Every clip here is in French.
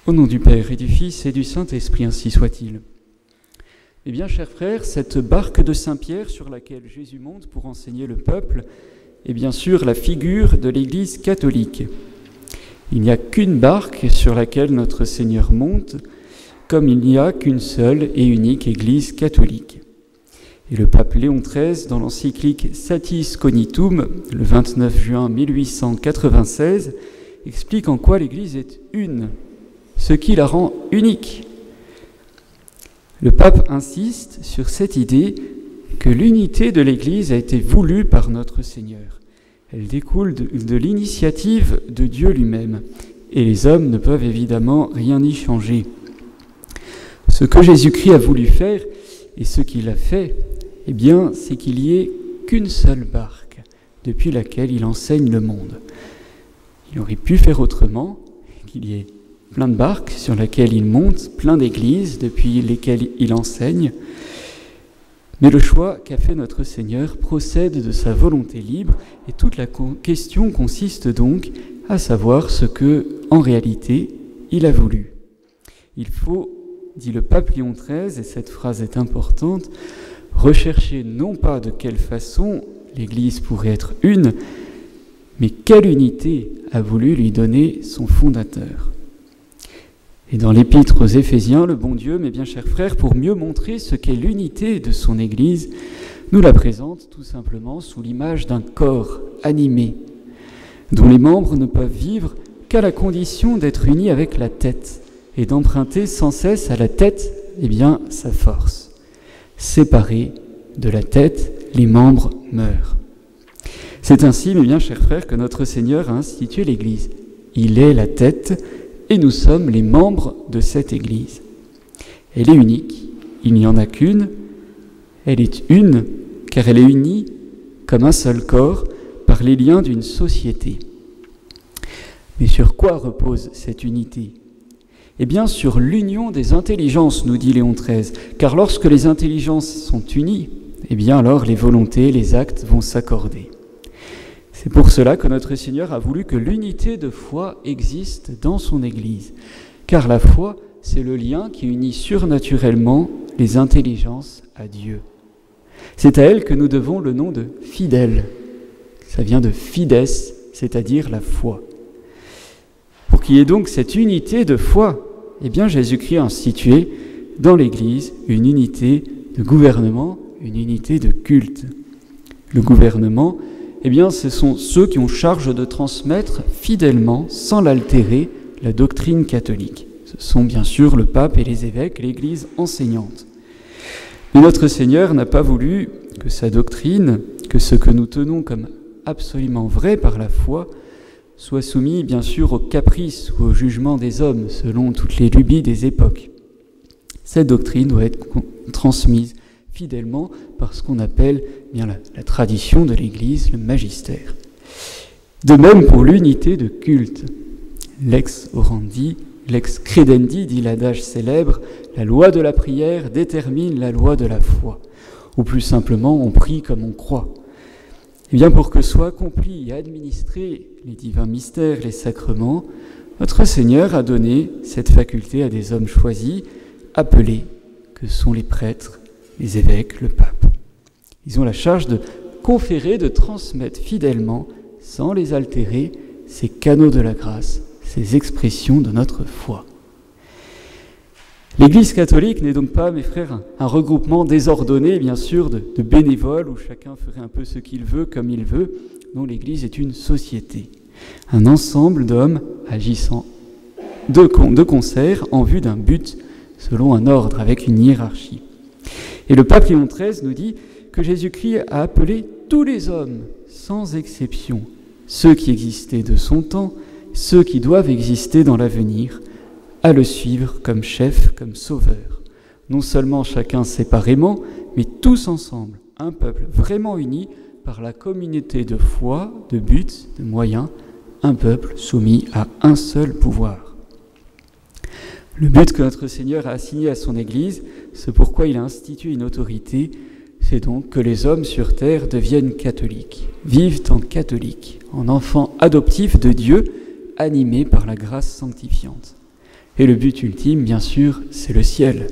Au nom du Père et du Fils et du Saint-Esprit, ainsi soit-il. Eh bien, chers frères, cette barque de Saint-Pierre sur laquelle Jésus monte pour enseigner le peuple est bien sûr la figure de l'Église catholique. Il n'y a qu'une barque sur laquelle notre Seigneur monte, comme il n'y a qu'une seule et unique Église catholique. Et le pape Léon XIII, dans l'encyclique Satis Cognitum, le 29 juin 1896, explique en quoi l'Église est une, ce qui la rend unique. Le pape insiste sur cette idée que l'unité de l'Église a été voulue par notre Seigneur. Elle découle de l'initiative de Dieu lui-même, et les hommes ne peuvent évidemment rien y changer. Ce que Jésus-Christ a voulu faire, et ce qu'il a fait, eh bien, c'est qu'il n'y ait qu'une seule barque, depuis laquelle il enseigne le monde. Il aurait pu faire autrement, qu'il y ait plein de barques sur lesquelles il monte, plein d'églises depuis lesquelles il enseigne. Mais le choix qu'a fait notre Seigneur procède de sa volonté libre, et toute la question consiste donc à savoir ce que, en réalité, il a voulu. Il faut, dit le pape Léon XIII, et cette phrase est importante, rechercher non pas de quelle façon l'Église pourrait être une, mais quelle unité a voulu lui donner son fondateur. Et dans l'épître aux Éphésiens, le bon Dieu, mes bien chers frères, pour mieux montrer ce qu'est l'unité de son Église, nous la présente tout simplement sous l'image d'un corps animé, dont les membres ne peuvent vivre qu'à la condition d'être unis avec la tête et d'emprunter sans cesse à la tête, sa force. Séparés de la tête, les membres meurent. C'est ainsi, mes bien chers frères, que notre Seigneur a institué l'Église. Il est la tête, et nous sommes les membres de cette Église. Elle est unique, il n'y en a qu'une, elle est une, car elle est unie comme un seul corps par les liens d'une société. Mais sur quoi repose cette unité ? Eh bien, sur l'union des intelligences, nous dit Léon XIII, car lorsque les intelligences sont unies, eh bien alors les volontés, les actes vont s'accorder. C'est pour cela que notre Seigneur a voulu que l'unité de foi existe dans son Église, car la foi, c'est le lien qui unit surnaturellement les intelligences à Dieu. C'est à elle que nous devons le nom de fidèle. Ça vient de fides, c'est-à-dire la foi. Pour qu'il y ait donc cette unité de foi, eh bien Jésus-Christ a institué dans l'Église une unité de gouvernement, une unité de culte. Le gouvernement, eh bien, ce sont ceux qui ont charge de transmettre fidèlement, sans l'altérer, la doctrine catholique. Ce sont bien sûr le pape et les évêques, l'Église enseignante. Mais notre Seigneur n'a pas voulu que sa doctrine, que ce que nous tenons comme absolument vrai par la foi, soit soumis bien sûr aux caprices ou au jugement des hommes, selon toutes les lubies des époques. Cette doctrine doit être transmise fidèlement par ce qu'on appelle bien la tradition de l'Église, le magistère. De même pour l'unité de culte. Lex orandi, lex credendi, dit l'adage célèbre, la loi de la prière détermine la loi de la foi. Ou plus simplement, on prie comme on croit. Et bien pour que soient accomplis et administrés les divins mystères, les sacrements, notre Seigneur a donné cette faculté à des hommes choisis, appelés, que sont les prêtres, les évêques, le pape. Ils ont la charge de conférer, de transmettre fidèlement, sans les altérer, ces canaux de la grâce, ces expressions de notre foi. L'Église catholique n'est donc pas, mes frères, un regroupement désordonné, bien sûr, de bénévoles, où chacun ferait un peu ce qu'il veut, comme il veut. Non, l'Église est une société, un ensemble d'hommes agissant de concert en vue d'un but, selon un ordre, avec une hiérarchie. Et le pape Léon XIII nous dit que Jésus-Christ a appelé tous les hommes, sans exception, ceux qui existaient de son temps, ceux qui doivent exister dans l'avenir, à le suivre comme chef, comme sauveur. Non seulement chacun séparément, mais tous ensemble, un peuple vraiment uni par la communauté de foi, de buts, de moyens, un peuple soumis à un seul pouvoir. Le but que notre Seigneur a assigné à son Église, c'est pourquoi il a institué une autorité, c'est donc que les hommes sur terre deviennent catholiques, vivent en catholiques, en enfants adoptifs de Dieu, animés par la grâce sanctifiante. Et le but ultime, bien sûr, c'est le ciel,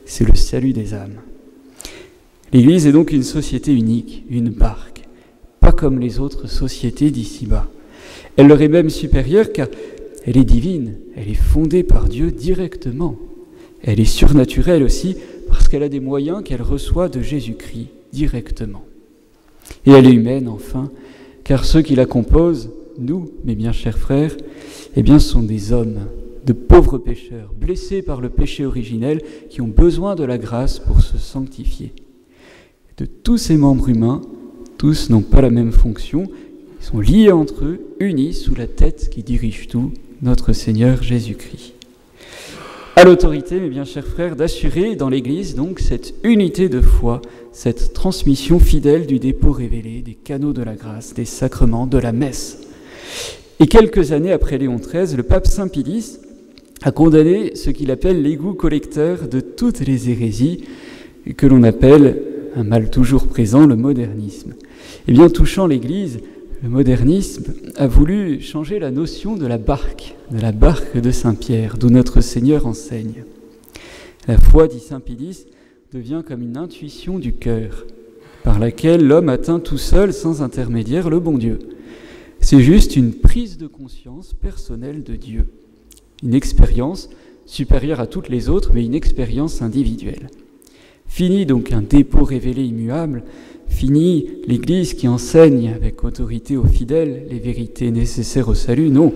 c'est le salut des âmes. L'Église est donc une société unique, une barque, pas comme les autres sociétés d'ici-bas. Elle leur est même supérieure car elle est divine, elle est fondée par Dieu directement. Elle est surnaturelle aussi parce qu'elle a des moyens qu'elle reçoit de Jésus-Christ directement. Et elle est humaine enfin, car ceux qui la composent, nous, mes bien chers frères, eh bien, sont des hommes, de pauvres pécheurs, blessés par le péché originel, qui ont besoin de la grâce pour se sanctifier. De tous ces membres humains, tous n'ont pas la même fonction, ils sont liés entre eux, unis sous la tête qui dirige tout, notre Seigneur Jésus-Christ. À l'autorité, mes bien chers frères, d'assurer dans l'Église donc cette unité de foi, cette transmission fidèle du dépôt révélé, des canaux de la grâce, des sacrements, de la messe. Et quelques années après Léon XIII, le pape Saint Pie a condamné ce qu'il appelle l'égout collecteur de toutes les hérésies que l'on appelle, un mal toujours présent, le modernisme. Et bien touchant l'Église, le modernisme a voulu changer la notion de la barque de Saint-Pierre, d'où notre Seigneur enseigne. La foi, dit Saint Pie, devient comme une intuition du cœur, par laquelle l'homme atteint tout seul, sans intermédiaire, le bon Dieu. C'est juste une prise de conscience personnelle de Dieu, une expérience supérieure à toutes les autres, mais une expérience individuelle. Fini donc un dépôt révélé immuable, fini l'Église qui enseigne avec autorité aux fidèles les vérités nécessaires au salut. Non,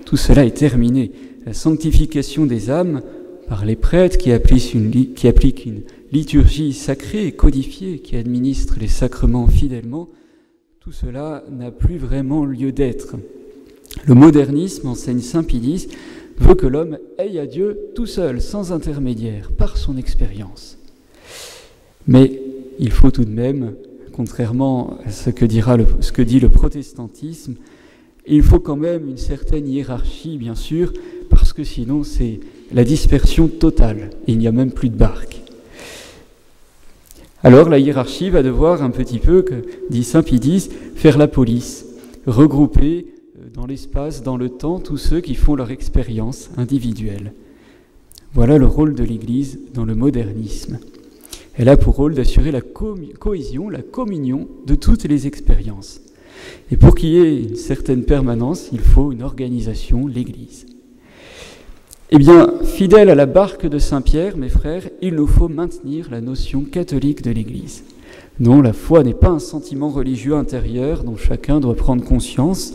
tout cela est terminé. La sanctification des âmes par les prêtres qui appliquent une liturgie sacrée et codifiée, qui administrent les sacrements fidèlement, tout cela n'a plus vraiment lieu d'être. Le modernisme, enseigne Saint Pie, veut que l'homme aille à Dieu tout seul, sans intermédiaire, par son expérience. Mais il faut tout de même, contrairement à ce que dit le protestantisme, il faut quand même une certaine hiérarchie, bien sûr, parce que sinon c'est la dispersion totale, et il n'y a même plus de barque. Alors la hiérarchie va devoir un petit peu, dit Saint Pie, faire la police, regrouper dans l'espace, dans le temps, tous ceux qui font leur expérience individuelle. Voilà le rôle de l'Église dans le modernisme. Elle a pour rôle d'assurer la cohésion, la communion de toutes les expériences. Et pour qu'il y ait une certaine permanence, il faut une organisation, l'Église. Eh bien, fidèle à la barque de Saint-Pierre, mes frères, il nous faut maintenir la notion catholique de l'Église. Non, la foi n'est pas un sentiment religieux intérieur dont chacun doit prendre conscience.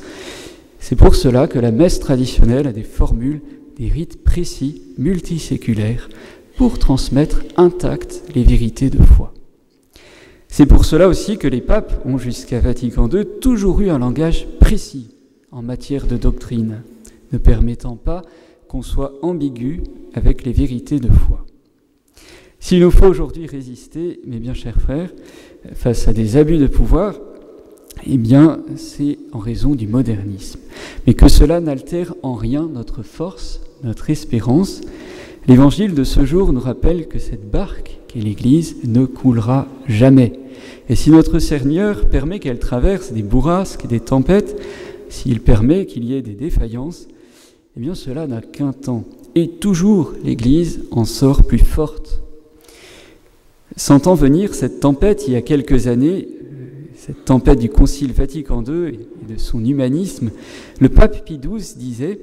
C'est pour cela que la messe traditionnelle a des formules, des rites précis, multiséculaires, pour transmettre intactes les vérités de foi. C'est pour cela aussi que les papes ont jusqu'à Vatican II toujours eu un langage précis en matière de doctrine, ne permettant pas qu'on soit ambigu avec les vérités de foi. S'il nous faut aujourd'hui résister, mes bien chers frères, face à des abus de pouvoir, eh bien, c'est en raison du modernisme. Mais que cela n'altère en rien notre force, notre espérance. L'Évangile de ce jour nous rappelle que cette barque, qu'est l'Église, ne coulera jamais. Et si notre Seigneur permet qu'elle traverse des bourrasques, des tempêtes, s'il permet qu'il y ait des défaillances, eh bien cela n'a qu'un temps. Et toujours l'Église en sort plus forte. Sentant venir cette tempête il y a quelques années, cette tempête du Concile Vatican II et de son humanisme, le pape Pie XII disait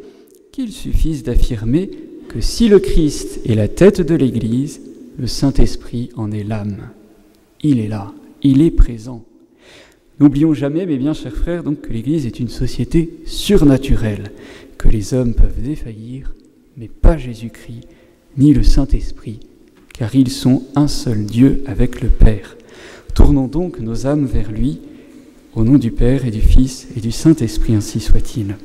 qu'il suffise d'affirmer que si le Christ est la tête de l'Église, le Saint-Esprit en est l'âme. Il est là, il est présent. N'oublions jamais, mes bien chers frères, donc que l'Église est une société surnaturelle, que les hommes peuvent défaillir, mais pas Jésus-Christ, ni le Saint-Esprit, car ils sont un seul Dieu avec le Père. Tournons donc nos âmes vers lui, au nom du Père et du Fils et du Saint-Esprit, ainsi soit-il.